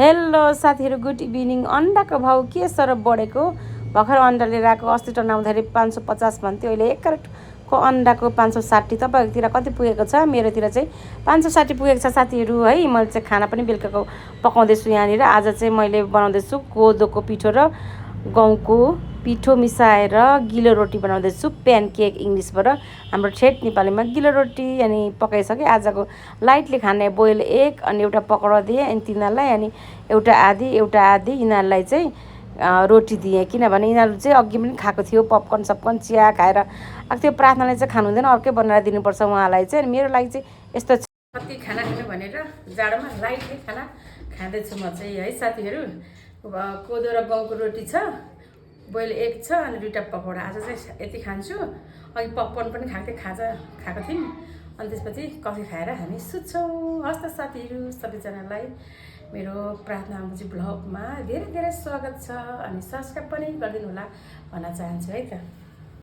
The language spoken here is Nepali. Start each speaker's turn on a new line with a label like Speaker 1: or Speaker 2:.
Speaker 1: हेलो साथीहरू, गुड इभिनिङ। अन्डाको भाउ के सर बढेको? भर्खर अन्डा लिएर आएको। अस्ति टनाउँदाखेरि 550 भन्थ्यो, अहिले 1 क्यारेटको अन्डाको 560। तपाईँहरूतिर कति पुगेको छ? मेरोतिर चाहिँ 560 पुगेको छ साथीहरू है। मैले चाहिँ खाना पनि बेलुकाको पकाउँदैछु यहाँनिर। आज चाहिँ मैले बनाउँदैछु कोदोको पिठो र गहुँको पिठो मिसाएर गिलो रोटी बनाउँदैछु। प्यानकेक इङ्ग्लिसबाट, हाम्रो ठेट नेपालीमा गिलो रोटी। अनि पकाइसकेँ। आजको लाइटली खाने बोइल एग, अनि एउटा पकौडा दिएँ अनि तिनीहरूलाई, अनि एउटा आधी यिनीहरूलाई चाहिँ रोटी दिएँ। किनभने यिनीहरू चाहिँ अघि पनि खाएको थियो पपकर्न सपकर्न चिया खाएर आएको थियो। प्रार्थनाले चाहिँ खानु हुँदैन, अर्कै बनाएर दिनुपर्छ उहाँलाई चाहिँ। अनि मेरो लागि चाहिँ यस्तो कति खाना खानु भनेर जाडोमा लाइटली खाना खाँदैछु म चाहिँ है साथीहरू। कोदो र गहुँको रोटी छ, बोइल एग छ, अनि 2टा पकौडा। आज चाहिँ यति खान्छु। अघि पपकर्न पनि खाएको थियौँ, अनि त्यसपछि कफी खाएर हामी सुत्छौँ। हस् त साथीहरू, सबैजनालाई मेरो प्रार्थना मुजी ब्लगमा धेरै धेरै स्वागत छ, अनि सब्सक्राइब पनि गरिदिनु होला भन्न चाहन्छु है त।